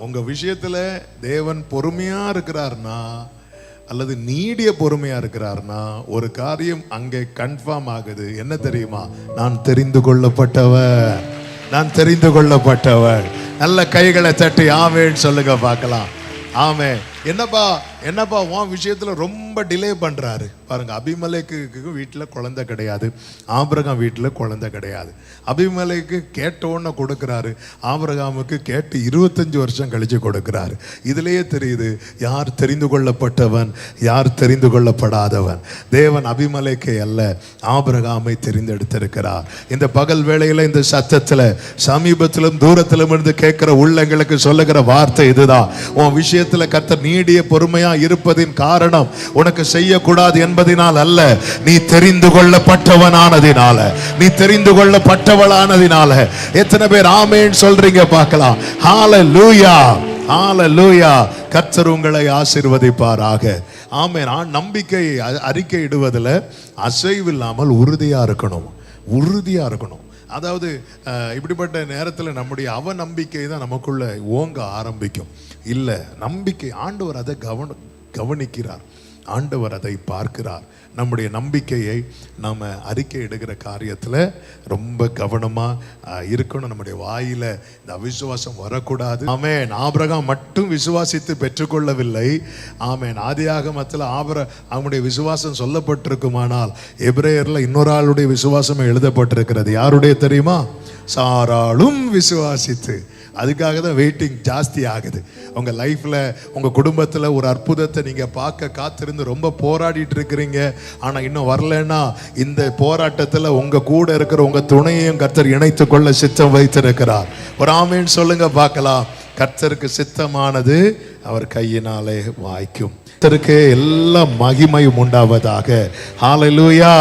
உங்க விஷயத்துல தேவன் பொறுமையா இருக்கிறார்னா அல்லது நீடிய பொறுமையா இருக்கிறார்னா ஒரு காரியம் அங்கே கன்ஃபார்ம் ஆகுது. என்ன தெரியுமா? நான் தெரிந்து கொள்ளப்பட்டவர், நான் தெரிந்து கொள்ளப்பட்டவர். நல்ல கைகளை தட்டி ஆமென் சொல்லுங்க பார்க்கலாம். ஆமே. என்னப்பா உன் விஷயத்துல ரொம்ப டிலே பண்றாரு பாருங்க. அபிமெலேக்கு வீட்டுல குழந்தை கிடையாது, ஆபிரகாம் வீட்டுல குழந்தை கிடையாது. அபிமெலேக்கு கேட்ட உடனே கொடுக்கிறாரு, ஆபிரகாமுக்கு கேட்டு 25 வருஷம் கழிச்சு கொடுக்கிறாரு. இதுலயே தெரியுது யார் தெரிந்து கொள்ளப்பட்டவன், யார் தெரிந்து கொள்ளப்படாதவன். தேவன் அபிமெலேக்கை அல்ல, ஆபிரகாமை தெரிந்தெடுத்திருக்கிறார். இந்த பகல் வேளையில இந்த சத்தத்துல சமீபத்திலும் தூரத்திலும் இருந்து கேட்கிற உள்ளங்களுக்கு சொல்லுகிற வார்த்தை இதுதான். உன் விஷயத்துல கர்த்தர் நீடிய பொறுமையா இருப்பதின் காரணம் உனக்கு செய்யக்கூடாது என்பதனால் அல்ல, நீ தெரிந்து கொள்ளப்பட்டவனானதினால, நீ தெரிந்து கொள்ளப்பட்டவளானதினால. எத்தனை பேர் ஆமென் சொல்றீங்க பார்க்கலாம். ஹalleluya, ஹalleluya. கர்த்தர் உங்களை ஆசீர்வதிப்பாராக. ஆமென். நம்பிக்கை அறிக்கை இடுவதில் அசைவில்லாமல் உறுதியா இருக்கணும், உறுதியா இருக்கணும். அதாவது இப்படிப்பட்ட நேரத்தில் நம்முடைய அவநம்பிக்கை தான் நமக்குள்ள ஓங்க ஆரம்பிக்கும். இல்லை, நம்பிக்கை ஆண்டவர் அதை கவனிக்கிறார், ஆண்டவர் அதை பார்க்கிறார். நம்முடைய நம்பிக்கையை நாம் அறிக்கை எடுக்கிற காரியத்தில் ரொம்ப கவனமாக இருக்கணும். நம்முடைய வாயில் இந்த அவிசுவாசம் வரக்கூடாது. ஆமென். ஆபிரகாம் மட்டும் விசுவாசித்து பெற்றுக்கொள்ளவில்லை. ஆமென். ஆதியாகமத்தில் அவனுடைய விசுவாசம் சொல்லப்பட்டிருக்குமானால் எபிரேயர்ல இன்னொரு ஆளுடைய விசுவாசம் எழுதப்பட்டிருக்கிறது. யாருடைய தெரியுமா? சாராளும் விசுவாசித்து. அதுக்காக தான் வெயிட்டிங் ஜாஸ்தி ஆகுது. உங்கள் லைஃப்பில் உங்கள் குடும்பத்தில் ஒரு அற்புதத்தை நீங்கள் பார்க்க காத்திருந்து ரொம்ப போராடிட்டு இருக்கிறீங்க. ஆனால் இன்னும் வரலன்னா இந்த போராட்டத்தில் உங்கள் கூட இருக்கிற உங்கள் துணையையும் கர்த்தர் இணைத்து கொள்ள சித்தம் வைத்திருக்கிறார். ஒரு ஆமென் சொல்லுங்க பார்க்கலாம். கர்த்தருக்கு சித்தமானது அவர் கையினாலே வாய்க்கும். கர்த்தருக்கு எல்லா மகிமையும் உண்டாவதாக. ஹalleluya.